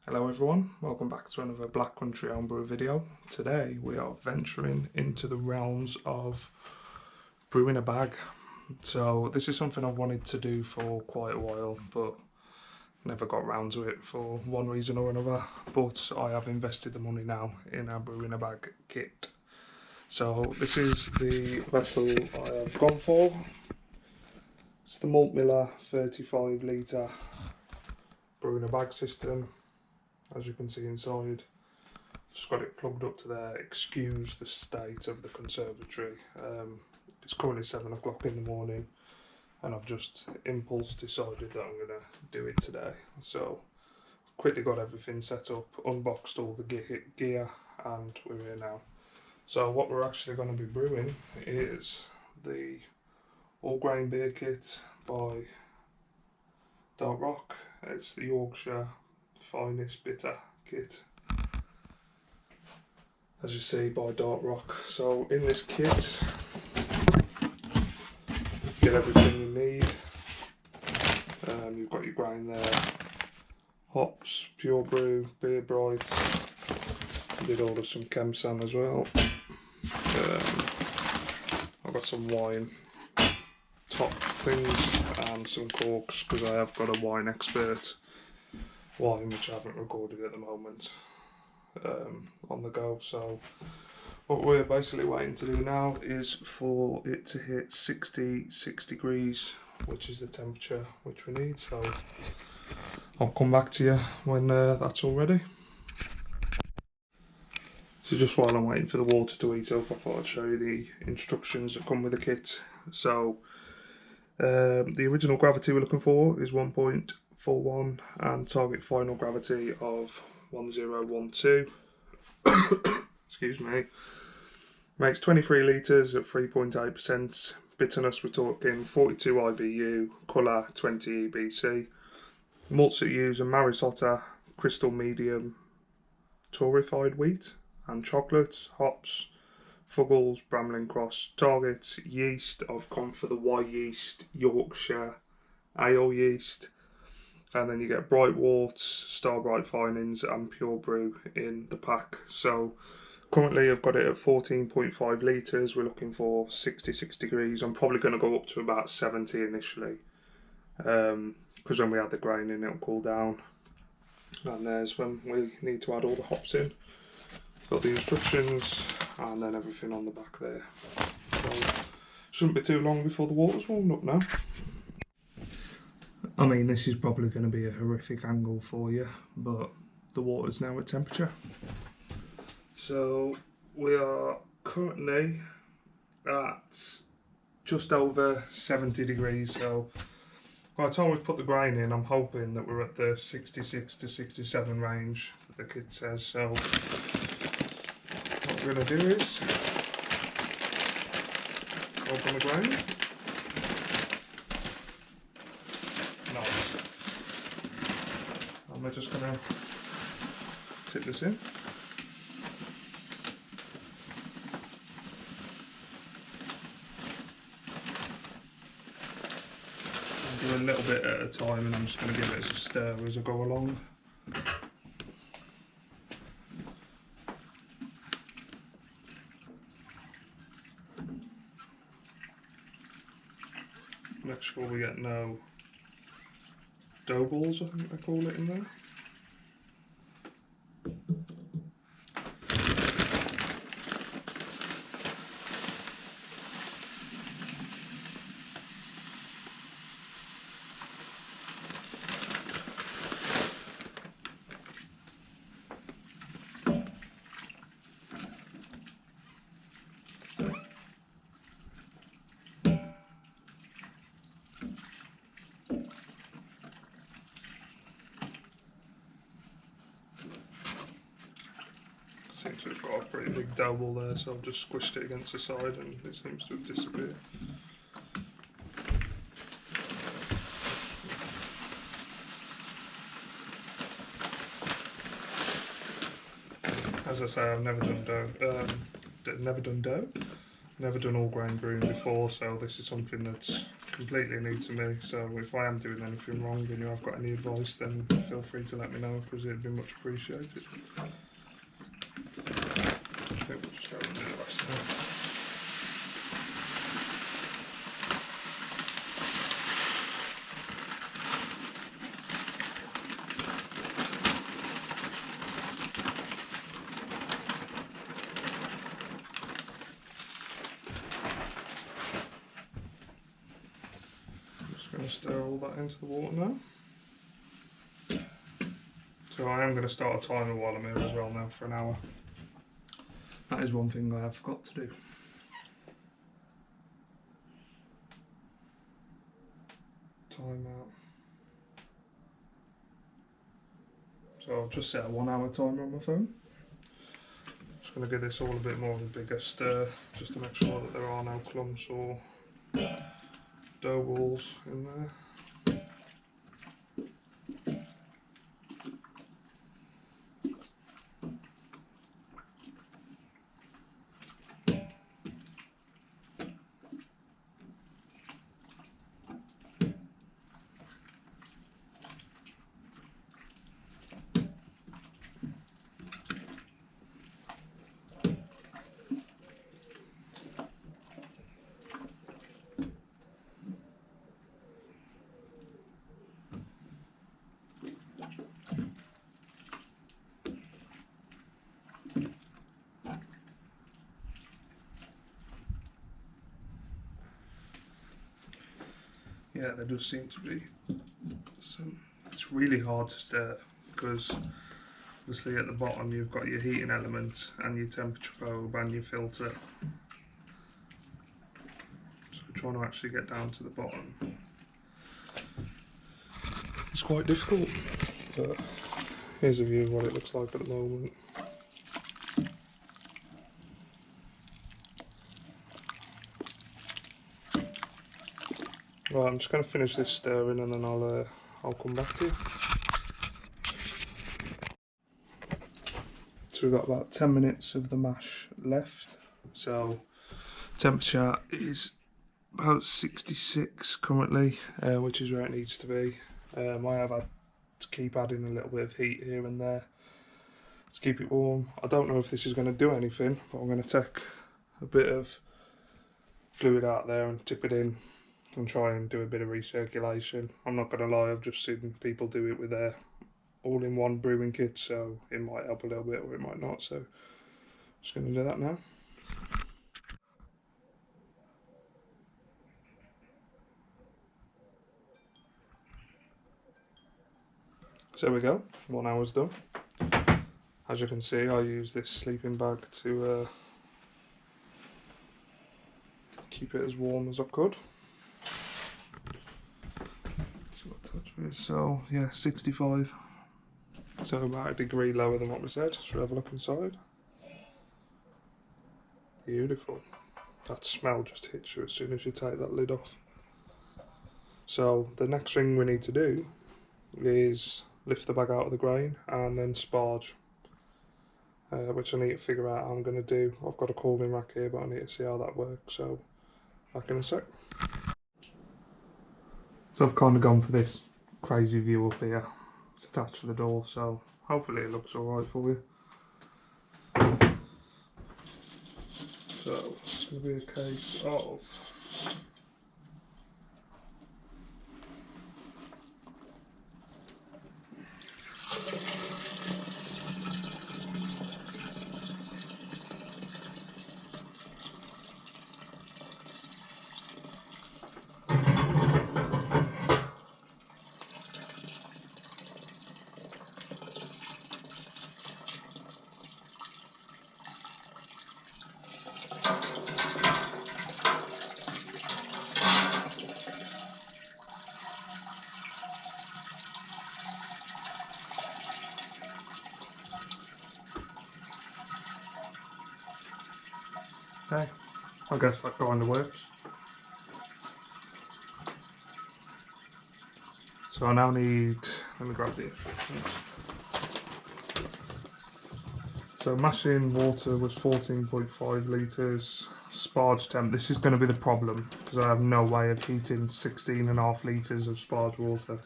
Hello everyone, welcome back to another Black Country Homebrew video. Today we are venturing into the realms of brewing a bag. So this is something I've wanted to do for quite a while, but never got round to it for one reason or another. But I have invested the money now in a brewing a bag kit. So this is the vessel I have gone for. It's the Malt Millet 35 litre brewing a bag system. As you can see inside, just got it plugged up to there. Excuse the state of the conservatory. It's currently 7 o'clock in the morning and I've just impulse decided that I'm going to do it today. So quickly got everything set up, unboxed all the gear and we're here now. So what we're actually going to be brewing is the All Grain beer kit by Dark Rock. It's the Yorkshire finest bitter kit, as you see, by Dark Rock. So in this kit you get everything you need. You've got your grain there, hops, pure brew, beer bright, did order some Kemsan as well. I've got some wine top things and some corks because I have got a wine expert wine which I haven't recorded at the moment on the go. So what we're basically waiting to do now is for it to hit 66 degrees, which is the temperature which we need. So I'll come back to you when that's all ready. So just while I'm waiting for the water to heat up, I thought I'd show you the instructions that come with the kit. So the original gravity we're looking for is 1.41 and target final gravity of 1012. Excuse me. Makes 23 litres at 3.8%. Bitterness we're talking 42 IBU, colour 20 EBC. Malts that use are Marisotta, Crystal Medium, torrefied wheat and chocolates, hops, Fuggles, Bramlin Cross. Target yeast, I've gone for the Y yeast, Yorkshire ale yeast. And then you get bright worts, star bright finings and pure brew in the pack. So currently I've got it at 14.5 litres. We're looking for 66 degrees. I'm probably going to go up to about 70 initially, because when we add the grain in it'll cool down. And there's when we need to add all the hops in. Got the instructions and then everything on the back there. So shouldn't be too long before the water's warmed up now. I mean, this is probably going to be a horrific angle for you, but the water's now at temperature. So we are currently at just over 70 degrees. So by the time we've put the grain in, I'm hoping that we're at the 66 to 67 range that the kit says. So what we're going to do is open the grain. Nice. And we're just going to tip this in. And do a little bit at a time, and I'm just going to give it a stir as I go along. Make sure we get no dough balls, I think they call it in there. Seems to have got a pretty big dough ball there, so I've just squished it against the side and it seems to have disappeared. As I say, I've never done dough, never done all grain brewing before, so this is something that's completely new to me, so if I am doing anything wrong and you have got any advice, then feel free to let me know, because it'd be much appreciated. I think we'll just go and do the rest of it. Going to stir all that into the water now. So I am going to start a timer while I'm here as well now for an hour. That is one thing I have forgot to do. Time out. So I've just set a 1 hour timer on my phone. Just going to give this all a bit more of a bigger stir, just to make sure that there are no clumps or dough balls in there. Yeah, there does seem to be some. It's really hard to stir because obviously at the bottom you've got your heating element and your temperature probe and your filter. So trying to actually get down to the bottom, it's quite difficult. But here's a view of what it looks like at the moment. Right, I'm just going to finish this stirring and then I'll come back to you. So we've got about 10 minutes of the mash left. So temperature is about 66 currently, which is where it needs to be. I have had to keep adding a little bit of heat here and there to keep it warm. I don't know if this is going to do anything, but I'm going to take a bit of fluid out there and tip it in and try and do a bit of recirculation. I'm not going to lie, I've just seen people do it with their all-in-one brewing kit, so it might help a little bit or it might not, so I'm just going to do that now. So there we go, 1 hour's done. As you can see, I use this sleeping bag to keep it as warm as I could. So yeah, 65. So about a degree lower than what we said. Should we have a look inside? Beautiful. That smell just hits you as soon as you take that lid off. So the next thing we need to do is lift the bag out of the grain and then sparge, which I need to figure out how I'm going to do. I've got a cooling rack here, but I need to see how that works, so back in a sec. So I've kind of gone for this crazy view up here. It's attached to the door, so hopefully it looks alright for you. So it's going to be a case of okay, I guess that kind of works. So I now need, let me grab the instructions. So mashing water was 14.5 litres, sparge temp. This is going to be the problem because I have no way of heating 16.5 litres of sparge water.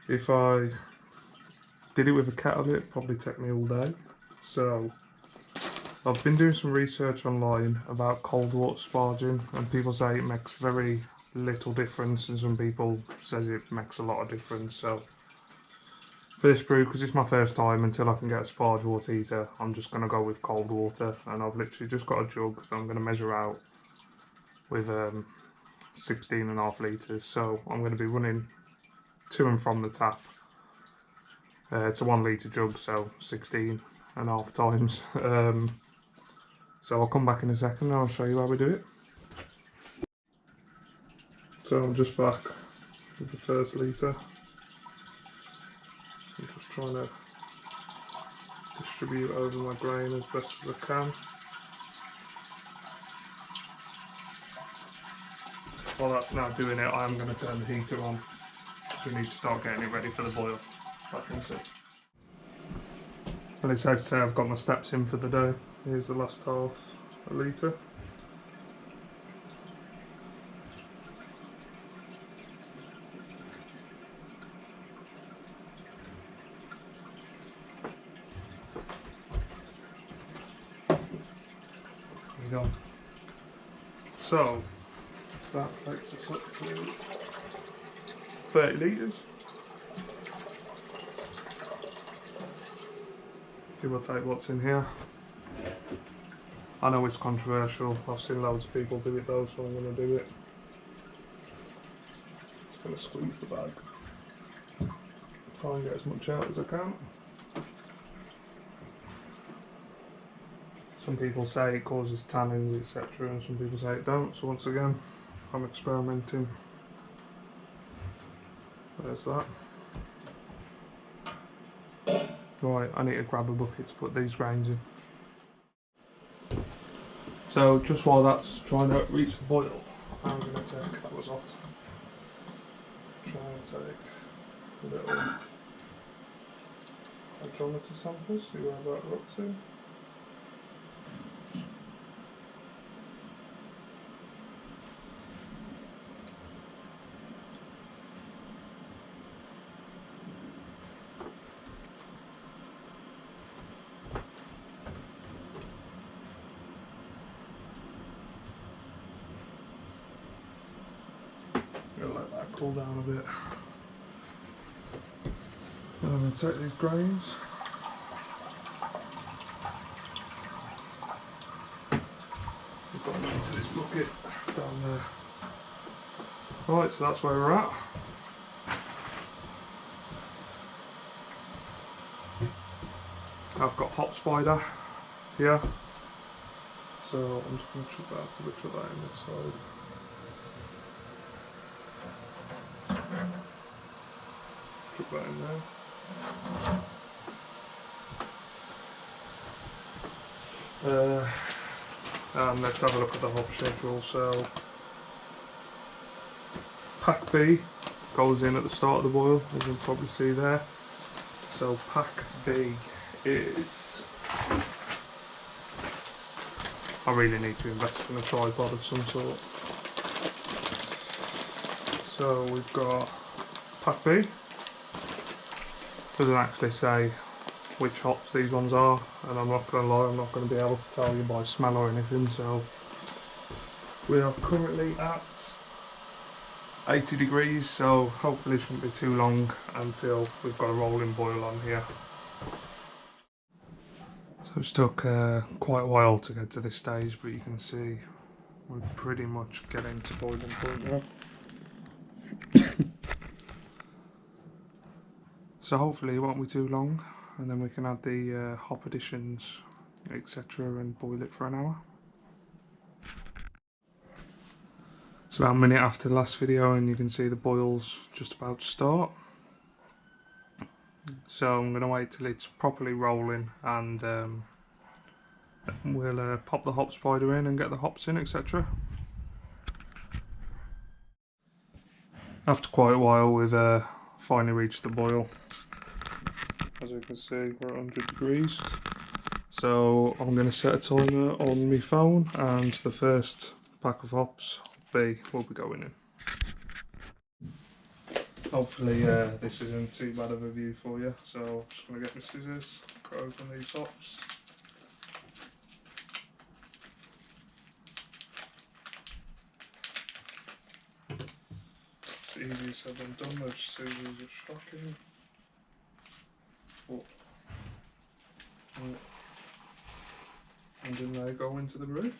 If I did it with a kettle, it'd probably take me all day. So I've been doing some research online about cold water sparging, and people say it makes very little difference, and some people says it makes a lot of difference. So for this brew, because it's my first time, until I can get a sparge water heater, I'm just going to go with cold water, and I've literally just got a jug that I'm going to measure out with 16.5 litres. So I'm going to be running to and from the tap. It's a 1 litre jug, so 16.5 times. So I'll come back in a second and I'll show you how we do it. So I'm just back with the first litre. I'm just trying to distribute over my grain as best as I can. While that's now doing it, I am going to turn the heater on. So we need to start getting it ready for the boil. Well, it's safe to say I've got my steps in for the day. Here's the last half a litre. There we go. So that takes us up to 30 litres. Give or take what's in here. I know it's controversial, I've seen loads of people do it though, so I'm going to do it. Just going to squeeze the bag. Try and get as much out as I can. Some people say it causes tannins, etc., and some people say it don't, so once again, I'm experimenting. There's that. Right, I need to grab a bucket to put these grains in. So just while that's trying to reach the boil, I'm going to take, that was hot, try and take a little hydrometer sample, see where that looks in. Gonna let that cool down a bit. And I'm going to take these grains. We've got them into this bucket down there. Right, so that's where we're at. I've got hot spider here. So I'm just going to chuck that in this side. Chuck that in there. And let's have a look at the hop schedule. So pack B goes in at the start of the boil, as you'll probably see there. So pack B is, I really need to invest in a tripod of some sort. So we've got pack B. Doesn't actually say which hops these ones are, and I'm not going to lie, I'm not going to be able to tell you by smell or anything. So we are currently at 80 degrees, so hopefully it shouldn't be too long until we've got a rolling boil on here. So it's took quite a while to get to this stage, but you can see we're pretty much getting to boiling point now. So hopefully it won't be too long, and then we can add the hop additions, etc., and boil it for an hour. It's about a minute after the last video, and you can see the boil's just about to start. So I'm going to wait till it's properly rolling, and we'll pop the hop spider in and get the hops in, etc. After quite a while, we've finally reached the boil. As you can see, we're at 100 degrees. So I'm going to set a timer on my phone, and the first pack of hops will be going in. Hopefully this isn't too bad of a view for you, so I'm just going to get my scissors, cut open these hops. It's easier said than done, those scissors are shocking. Oh. And then they go into the brew.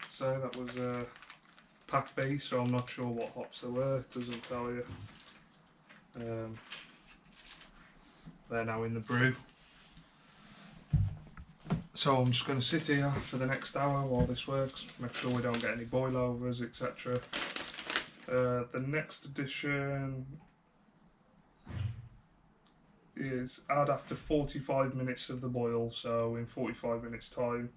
So that was pack B, so I'm not sure what hops there were, it doesn't tell you. They're now in the brew. So I'm just going to sit here for the next hour while this works, make sure we don't get any boilovers, etc. The next addition is add after 45 minutes of the boil, so in 45 minutes time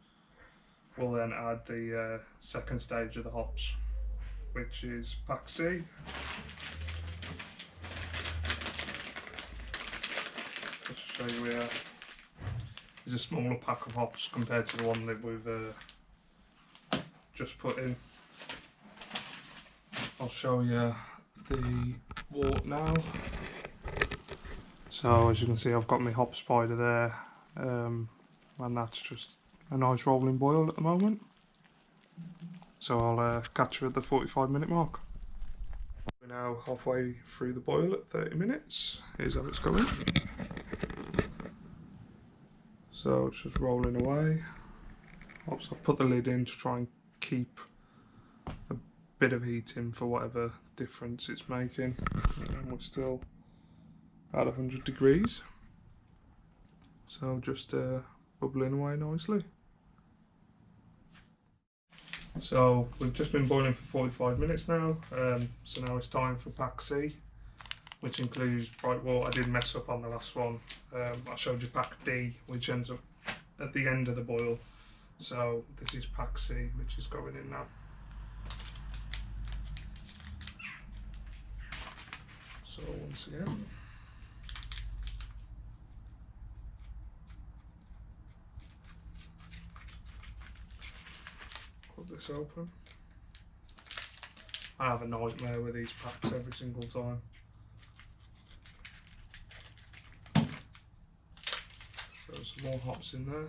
we'll then add the second stage of the hops, which is pack C. Let's show you here. It's a smaller pack of hops compared to the one that we've just put in. I'll show you the wort now. So as you can see, I've got my hop spider there, and that's just a nice rolling boil at the moment. So I'll catch you at the 45-minute mark. We're now halfway through the boil at 30 minutes. Here's how it's going. So it's just rolling away. I've put the lid in to try and keep a bit of heat in for whatever difference it's making. And we're still at 100 degrees. So just bubbling away nicely. So we've just been boiling for 45 minutes now, so now it's time for pack C, which includes, right, well, I did mess up on the last one. I showed you pack D, which ends up at the end of the boil. So this is pack C, which is going in now. So once again, cut this open. I have a nightmare with these packs every single time. So some more hops in there.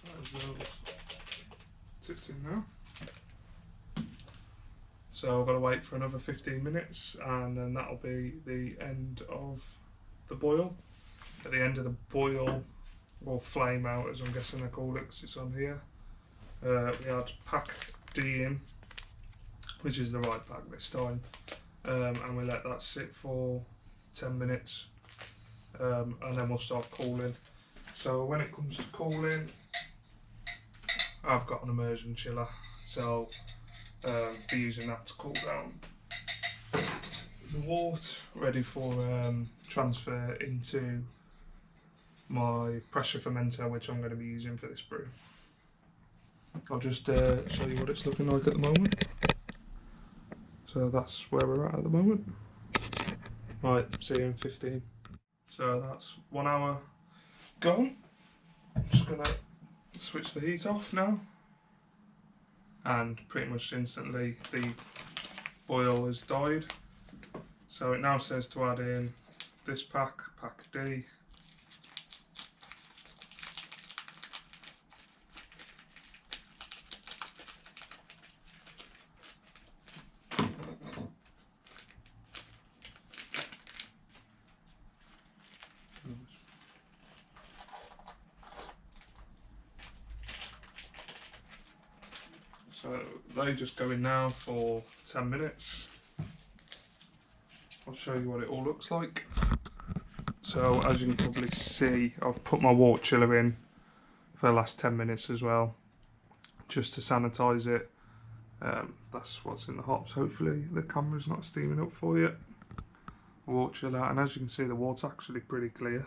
There's those tipped in now. So I've got to wait for another 15 minutes, and then that'll be the end of the boil. At the end of the boil, or flame out as I'm guessing they call it because it's on here, we had pack D in, which is the right pack this time, and we let that sit for 10 minutes, and then we'll start cooling. So when it comes to cooling, I've got an immersion chiller, so be using that to cool down the wort, ready for transfer into my pressure fermenter, which I'm going to be using for this brew. I'll just show you what it's looking like at the moment. So that's where we're at the moment. Right, see you in 15. So that's 1 hour gone. I'm just going to switch the heat off now. And pretty much instantly the boil has died. So it now says to add in this pack, pack D. So they just go in now for 10 minutes. I'll show you what it all looks like. So as you can probably see, I've put my wort chiller in for the last 10 minutes as well, just to sanitize it. That's what's in the hops. Hopefully the camera's not steaming up for you. Wort chiller, and as you can see, the wort's actually pretty clear.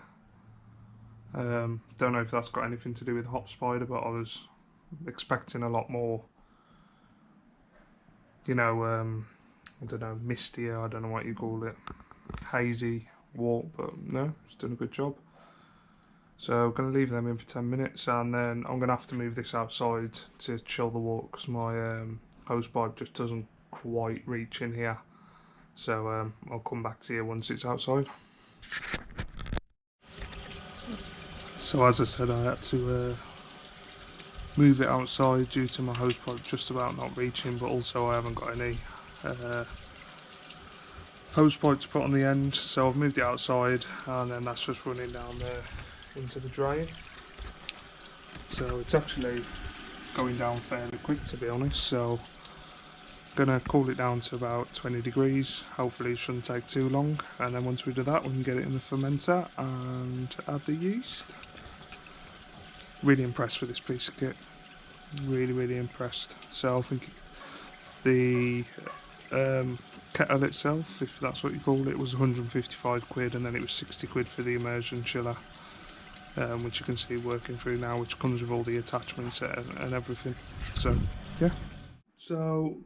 Don't know if that's got anything to do with hop spider, but I was expecting a lot more, you know, I don't know, mistier, I don't know what you call it. hazy wort, but no, it's done a good job. So I'm going to leave them in for 10 minutes, and then I'm going to have to move this outside to chill the wort because my hose pipe just doesn't quite reach in here. So I'll come back to you once it's outside. So as I said, I had to move it outside due to my hose pipe just about not reaching, but also I haven't got any hose pipe to put on the end, so I've moved it outside, and then that's just running down there into the drain. So it's actually going down fairly quick, to be honest, so I'm gonna cool it down to about 20 degrees. Hopefully it shouldn't take too long, and then once we do that we can get it in the fermenter and add the yeast. Really impressed with this piece of kit, really impressed. So I think the kettle itself, if that's what you call it, was 155 quid, and then it was 60 quid for the immersion chiller, which you can see working through now, which comes with all the attachments and everything. So yeah, so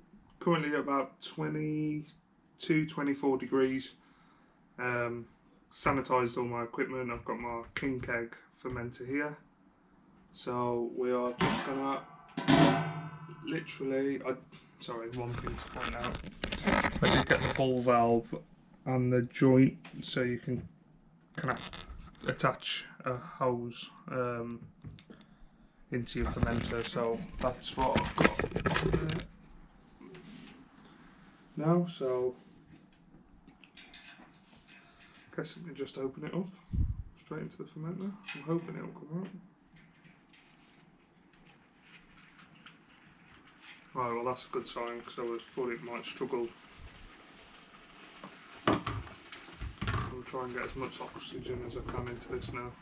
currently at about 22-24 degrees. Sanitized all my equipment. I've got my king keg fermenter here, so we are just gonna literally, sorry, one thing to point out, I did get the ball valve and the joint so you can attach a hose into your fermenter, so that's what I've got now. So I guess I can just open it up straight into the fermenter. I'm hoping it'll come out. Right, well that's a good sign, because I was thought it might struggle. I'll try and get as much oxygen as I can into this now.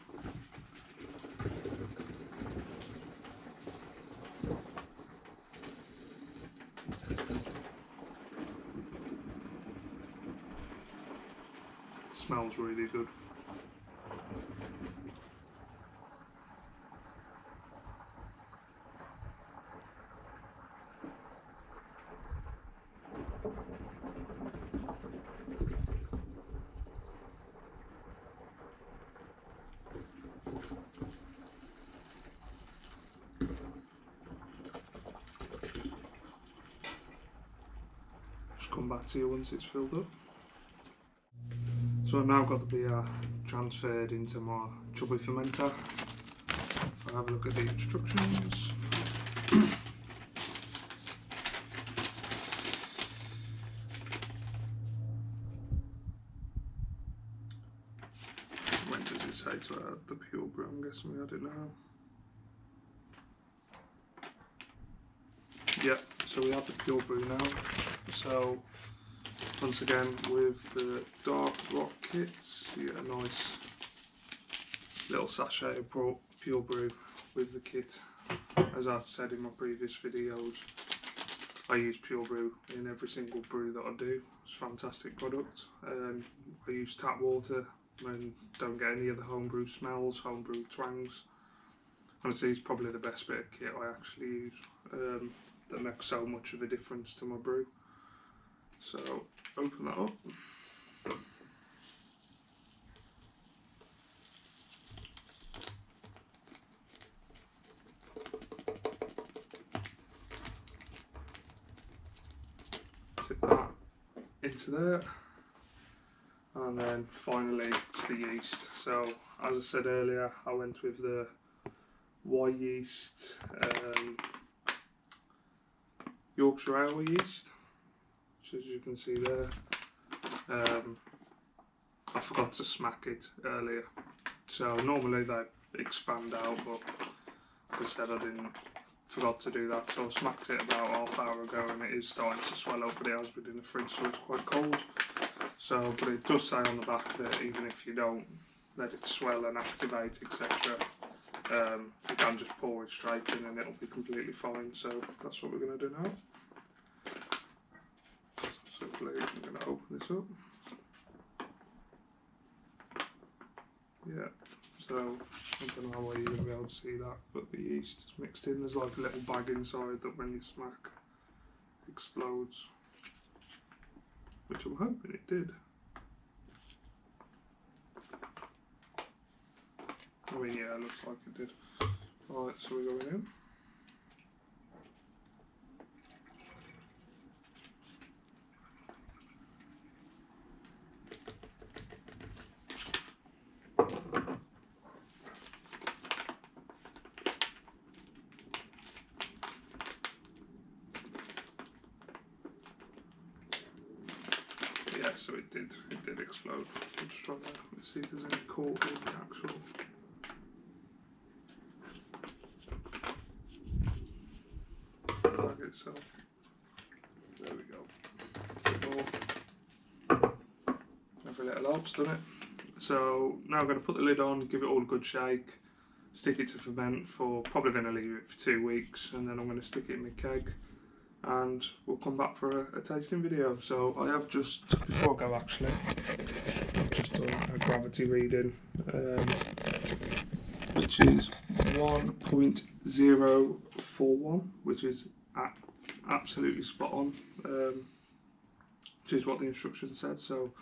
It smells really good. Come back to you once it's filled up. So I've now got the beer transferred into my chubby fermenter. If I have a look at the instructions. When does it say to add the pure brew? I'm guessing we add it now. Yeah, so we have the pure brew now. So once again, with the dark rock kits, you get a nice little sachet of pure brew with the kit. As I said in my previous videos, I use pure brew in every single brew that I do. It's a fantastic product. I use tap water and don't get any of the homebrew smells, homebrew twangs. Honestly, it's probably the best bit of kit I actually use. That makes so much of a difference to my brew. So open that up. Tip that into there, and then finally it's the yeast. So as I said earlier, I went with the Y yeast, Yorkshire ale yeast, which as you can see there. I forgot to smack it earlier, so normally they expand out, but as I said, forgot to do that, so I smacked it about half hour ago, and it is starting to swell up, but it has been in the fridge, so it's quite cold. So, but it does say on the back that even if you don't let it swell and activate, etc., you can just pour it straight in and it'll be completely fine. So that's what we're going to do now. So simply, I'm going to open this up. Yeah, so I don't know how well you're going to be able to see that, but the yeast is mixed in. There's like a little bag inside that when you smack explodes, which I'm hoping it did. mean, yeah, it looks like it did. Right, so we're going in. Yeah, so it did explode. I'm just trying to see if there's any cork in the actual. Bag itself. There we go. Every little helps, doesn't it? So now I'm going to put the lid on, give it all a good shake, stick it to ferment for, probably going to leave it for 2 weeks, and then I'm going to stick it in my keg, and we'll come back for a tasting video. So I have just, before I go actually, I've just done a gravity reading, which is 1.041, which is absolutely spot on, which is what the instructions said. So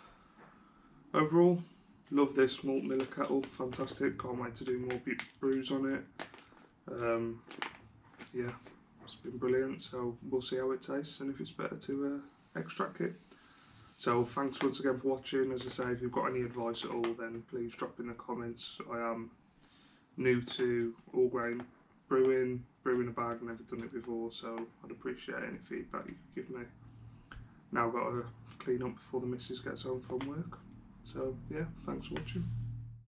overall, love this Malt Millet kettle, fantastic, can't wait to do more brews on it. Yeah, it's been brilliant, so we'll see how it tastes and if it's better to extract it. So thanks once again for watching. As I say, if you've got any advice at all, then please drop in the comments. I am new to All Grain Brewing a bag, never done it before, so I'd appreciate any feedback you could give me. Now I've got to clean up before the missus gets home from work. So yeah, thanks for watching.